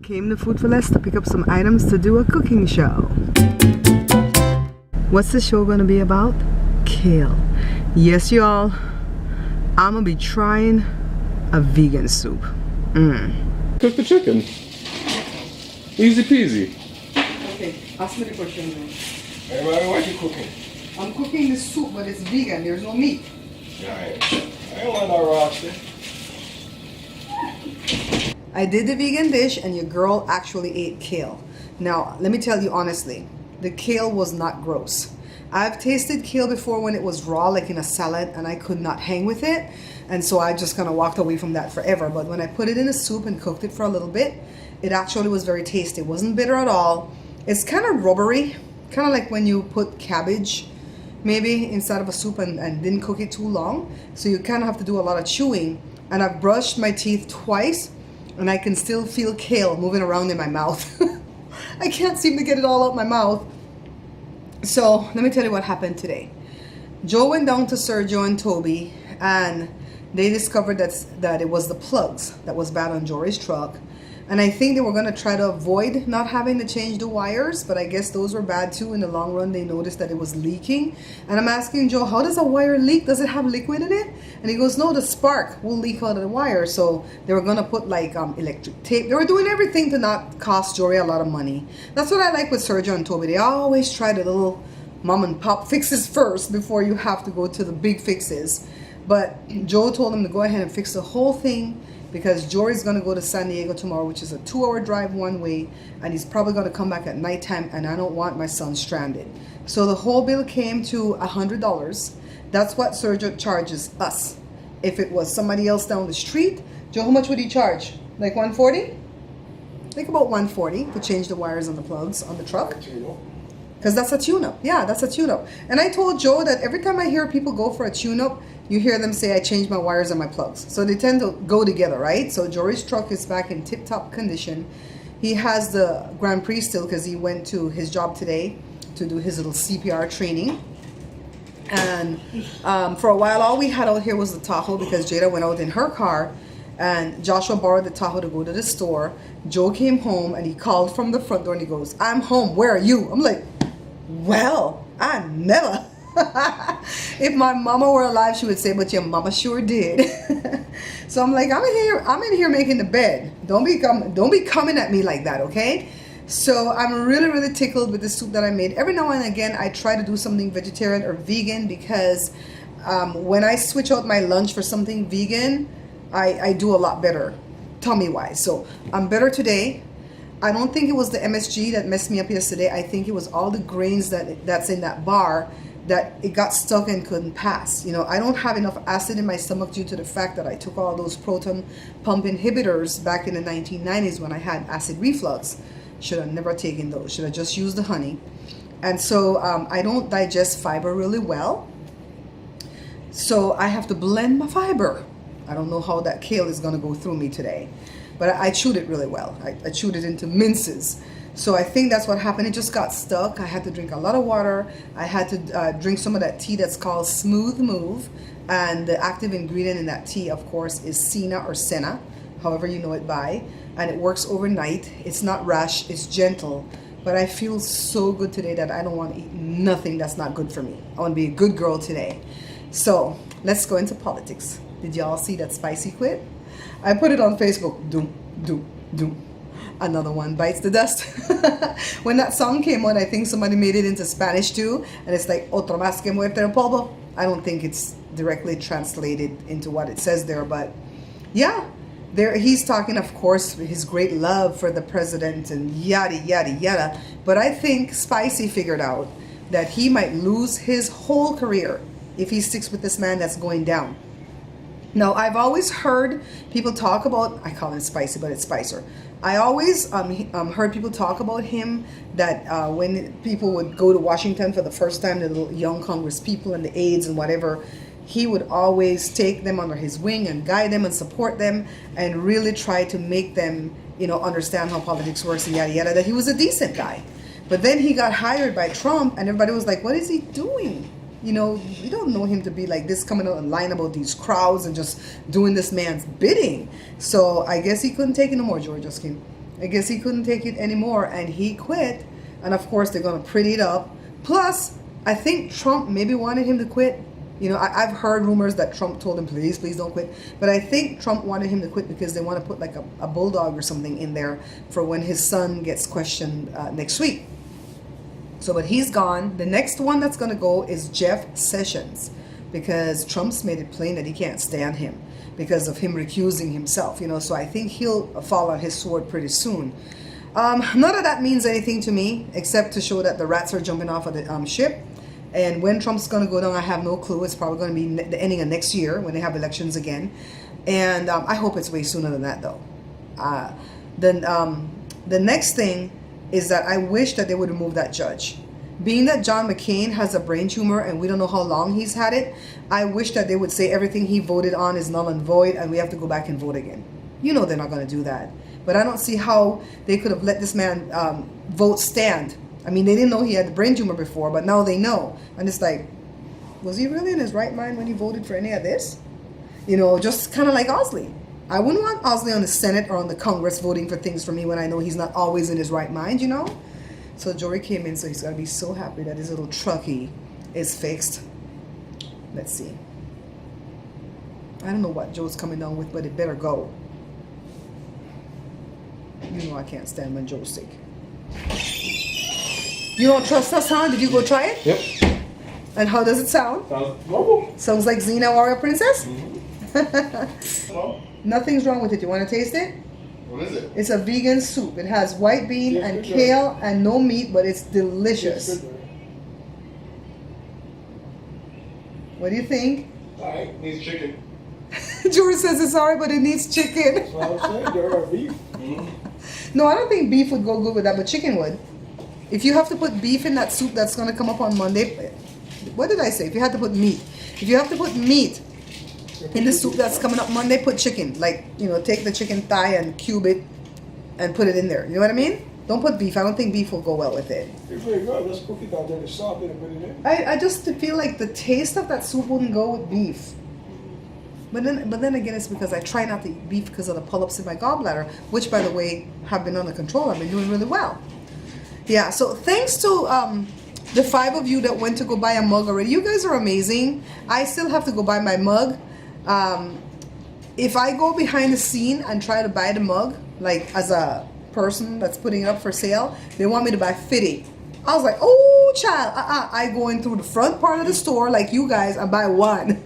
Came to Food for Less to pick up some items to do a cooking show. What's the show gonna be about? Kale. Yes, y'all, I'm gonna be trying a vegan soup. Cook the chicken. Easy peasy. Okay, ask me the question now. Hey, what are you cooking? I'm cooking this soup, but it's vegan. There's no meat. Alright. I don't want no roasted. I did the vegan dish and your girl actually ate kale. Now, let me tell you honestly, the kale was not gross. I've tasted kale before when it was raw, like in a salad, and I could not hang with it. And so I just kind of walked away from that forever. But when I put it in a soup and cooked it for a little bit, it actually was very tasty. It wasn't bitter at all. It's kind of rubbery, kind of like when you put cabbage maybe inside of a soup and didn't cook it too long. So you kind of have to do a lot of chewing. And I've brushed my teeth twice and I can still feel kale moving around in my mouth. I can't seem to get it all out my mouth. So let me tell you what happened today. Joe went down to Sergio and Toby and they discovered that it was the plugs that was bad on Jory's truck. And I think they were going to try to avoid not having to change the wires, but I guess those were bad too. In the long run, they noticed that it was leaking. And I'm asking Joe, how does a wire leak? Does it have liquid in it? And he goes, no, the spark will leak out of the wire. So they were going to put like electric tape. They were doing everything to not cost Jory a lot of money. That's what I like with Sergio and Toby. They always try the little mom and pop fixes first before you have to go to the big fixes. But Joe told him to go ahead and fix the whole thing, because Jory's going to go to San Diego tomorrow, which is a 2-hour drive one way, and he's probably going to come back at nighttime, and I don't want my son stranded. So the whole bill came to $100. That's what Sergio charges us. If it was somebody else down the street, Joe, how much would he charge? Like $140? Like about $140 to change the wires on the plugs on the truck. Because that's a tune-up. Yeah, that's a tune-up. And I told Joe that every time I hear people go for a tune-up, you hear them say, I changed my wires and my plugs. So they tend to go together, right? So Jory's truck is back in tip-top condition. He has the Grand Prix still because he went to his job today to do his little CPR training. And for a while, all we had out here was the Tahoe because Jada went out in her car. And Joshua borrowed the Tahoe to go to the store. Joe came home and he called from the front door and he goes, I'm home, where are you? I'm like, well, I never. If my mama were alive, she would say, but your mama sure did. So I'm like, I'm in here making the bed. Don't be coming at me like that, okay? So I'm really tickled with the soup that I made. Every now and again, I try to do something vegetarian or vegan because when I switch out my lunch for something vegan, I do a lot better tummy-wise. So I'm better today. I don't think it was the MSG that messed me up yesterday. I think it was all the grains that's in that bar that it got stuck and couldn't pass. You know, I don't have enough acid in my stomach due to the fact that I took all those proton pump inhibitors back in the 1990s when I had acid reflux. Should have never taken those. Should have just used the honey. And so I don't digest fiber really well. So I have to blend my fiber. I don't know how that kale is going to go through me today. But I chewed it really well. I chewed it into minces. So I think that's what happened. It just got stuck. I had to drink a lot of water. I had to drink some of that tea that's called Smooth Move. And the active ingredient in that tea, of course, is Senna or Senna, however you know it by. And it works overnight. It's not rash. It's gentle. But I feel so good today that I don't want to eat nothing that's not good for me. I want to be a good girl today. So let's go into politics. Did y'all see that Spicy quit? I put it on Facebook. Doom, doom, doom. Another one bites the dust. When that song came on, I think somebody made it into Spanish too. And it's like, otro más que muerte en polvo. I don't think it's directly translated into what it says there. But yeah, there he's talking, of course, his great love for the president and yada, yada, yada. But I think Spicy figured out that he might lose his whole career if he sticks with this man that's going down. Now, I've always heard people talk about, I call him Spicy, but it's Spicer. I always heard people talk about him that when people would go to Washington for the first time, the little young Congress people and the aides and whatever, he would always take them under his wing and guide them and support them and really try to make them, you know, understand how politics works and yada yada, that he was a decent guy. But then he got hired by Trump and everybody was like, what is he doing? You know, we don't know him to be like this, coming out and lying about these crowds and just doing this man's bidding. So I guess he couldn't take it no more, George Justin. I guess he couldn't take it anymore and he quit. And of course, they're going to pretty it up. Plus, I think Trump maybe wanted him to quit. You know, I've heard rumors that Trump told him, please don't quit. But I think Trump wanted him to quit because they want to put like a bulldog or something in there for when his son gets questioned next week. So, but he's gone. The next one that's going to go is Jeff Sessions, because Trump's made it plain that he can't stand him because of him recusing himself, you know. So I think he'll fall on his sword pretty soon. None of that means anything to me except to show that the rats are jumping off of the ship. And when Trump's going to go down, I have no clue. It's probably going to be the ending of next year when they have elections again. And I hope it's way sooner than that, though. Then the next thing is that I wish that they would remove that judge. Being that John McCain has a brain tumor and we don't know how long he's had it, I wish that they would say everything he voted on is null and void and we have to go back and vote again. You know they're not going to do that. But I don't see how they could have let this man vote stand. I mean, they didn't know he had the brain tumor before, but now they know. And it's like, was he really in his right mind when he voted for any of this? You know, just kind of like Osley. I wouldn't want Osley on the Senate or on the Congress voting for things for me when I know he's not always in his right mind, you know? So Jory came in, so he's got to be so happy that his little truckie is fixed. Let's see. I don't know what Joe's coming down with, but it better go. You know I can't stand when Joe's sick. You don't trust us, huh? Did you go try it? Yep. And how does it sound? Sounds normal. Sounds like Xena Warrior Princess? Mm-hmm. Well, Nothing's wrong with it. You want to taste it? what is it? It's a vegan soup. It has white bean Yes, and good kale and no meat, but it's delicious. What do you think? Alright, needs chicken. George says it's sorry, but it needs chicken. That's what I'm saying. There are beef. Mm-hmm. No, I don't think beef would go good with that, but chicken would. If you have to put beef in that soup that's going to come up on Monday, what did I say? If you had to put meat. If you have to put meat in the soup that's coming up Monday, put chicken. Like, you know, take the chicken thigh and cube it and put it in there. You know what I mean? Don't put beef. I don't think beef will go well with it. It's very good. Let's cook it down there. The salt and put it in. I just feel like the taste of that soup wouldn't go with beef. But then again, it's because I try not to eat beef because of the polyps in my gallbladder, which, by the way, have been under control. I've been doing really well. Yeah, so thanks to the 5 of you that went to go buy a mug already. You guys are amazing. I still have to go buy my mug. If I go behind the scene and try to buy the mug, like as a person that's putting it up for sale, they want me to buy 50. I was like, oh, child, I go in through the front part of the store like you guys and buy one.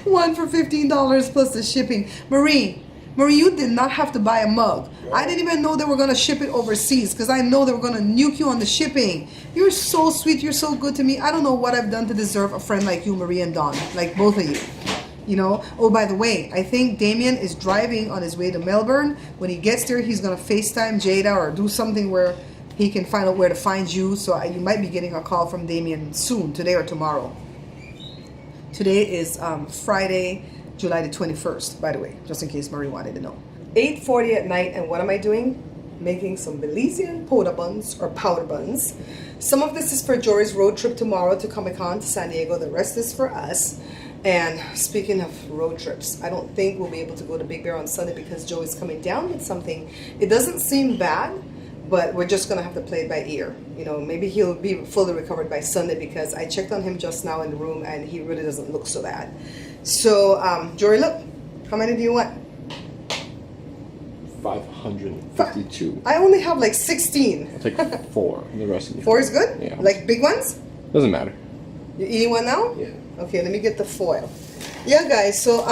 One for $15 plus the shipping. Marie, you did not have to buy a mug. I didn't even know they were going to ship it overseas because I know they were going to nuke you on the shipping. You're so sweet. You're so good to me. I don't know what I've done to deserve a friend like you, Marie and Dawn, like both of you. You know? Oh, by the way, I think Damien is driving on his way to Melbourne. When he gets there, he's going to FaceTime Jada or do something where he can find out where to find you. So you might be getting a call from Damien soon, today or tomorrow. Today is Friday, July the 21st, by the way, just in case Marie wanted to know. 8:40 at night, and what am I doing? Making some Belizean powder buns, or powder buns. Some of this is for Jory's road trip tomorrow to Comic-Con to San Diego. The rest is for us. And speaking of road trips, I don't think we'll be able to go to Big Bear on Sunday because Joe is coming down with something. It doesn't seem bad, but we're just going to have to play it by ear. You know, maybe he'll be fully recovered by Sunday because I checked on him just now in the room and he really doesn't look so bad. So, Jory, look. How many do you want? 552. I only have like 16. I'll take 4. And the rest of you. 4 is good? Yeah. Like big ones? Doesn't matter. You eating one now? Yeah. Okay, let me get the foil. Yeah, guys, so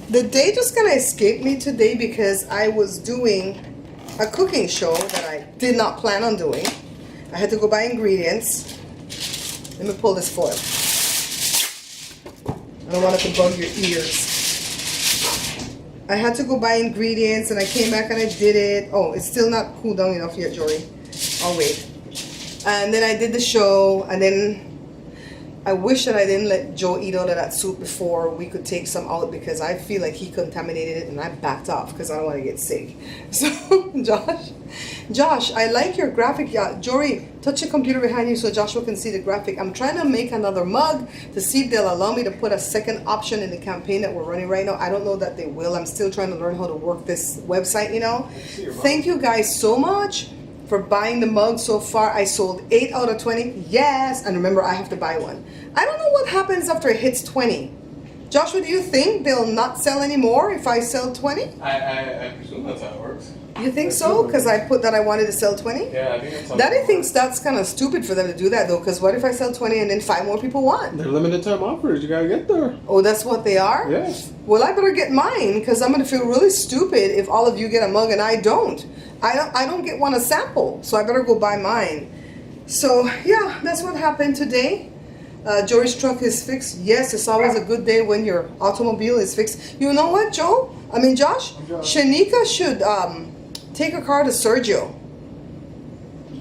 the day just kind of escaped me today because I was doing a cooking show that I did not plan on doing. I had to go buy ingredients. Let me pull this foil. I don't want it to bug your ears. I had to go buy ingredients and I came back and I did it. Oh, it's still not cooled down enough yet, Jory. I'll wait. And then I did the show, and then I wish that I didn't let Joe eat all of that soup before we could take some out because I feel like he contaminated it and I backed off because I don't want to get sick. So, Josh, Josh, I like your graphic. Yeah, Jory, touch the computer behind you so Joshua can see the graphic. I'm trying to make another mug to see if they'll allow me to put a second option in the campaign that we're running right now. I don't know that they will. I'm still trying to learn how to work this website, you know. Thank you guys so much for buying the mug so far. I sold 8 out of 20. Yes, and remember, I have to buy one. I don't know what happens after it hits 20. Joshua, do you think they'll not sell anymore if I sell 20? I presume that's how it works. You think so? Because I put that I wanted to sell 20? Yeah, I think that's how Daddy it thinks works. that's kind of stupid for them to do that though, because what if I sell 20 and then 5 more people want? They're limited time offers. You gotta get there. Oh, that's what they are? Yes. Well, I better get mine because I'm going to feel really stupid if all of you get a mug and I don't. I don't get one a sample, so I better go buy mine. So, yeah, that's what happened today. Jory's truck is fixed. Yes, it's always a good day when your automobile is fixed. You know what, Josh? Shanika should take her car to Sergio.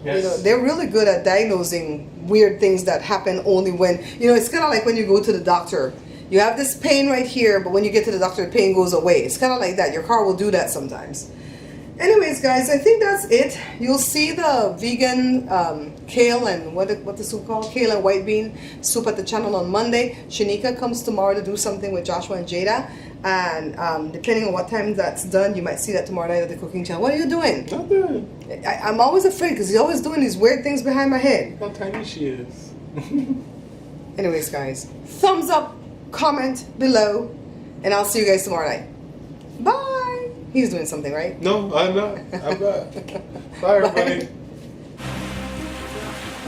Yes. You know, they're really good at diagnosing weird things that happen only when, you know, it's kind of like when you go to the doctor. You have this pain right here, but when you get to the doctor, the pain goes away. It's kind of like that. Your car will do that sometimes. Anyways, guys, I think that's it. You'll see the vegan kale and what the soup called? Kale and white bean soup at the channel on Monday. Shanika comes tomorrow to do something with Joshua and Jada. And depending on what time that's done, you might see that tomorrow night at the cooking channel. What are you doing? Nothing. I'm always afraid because he's always doing these weird things behind my head. How tiny she is. Anyways, guys, thumbs up, comment below, and I'll see you guys tomorrow night. Bye. He's doing something, right? No, I'm not. I'm not. Bye, everybody.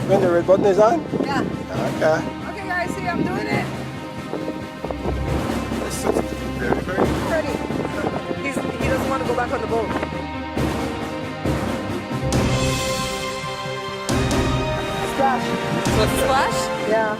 When the red button is on? Yeah. Okay. Okay, guys, see, I'm doing it. Ready. He doesn't want to go back on the boat. Splash. Splash? Yeah.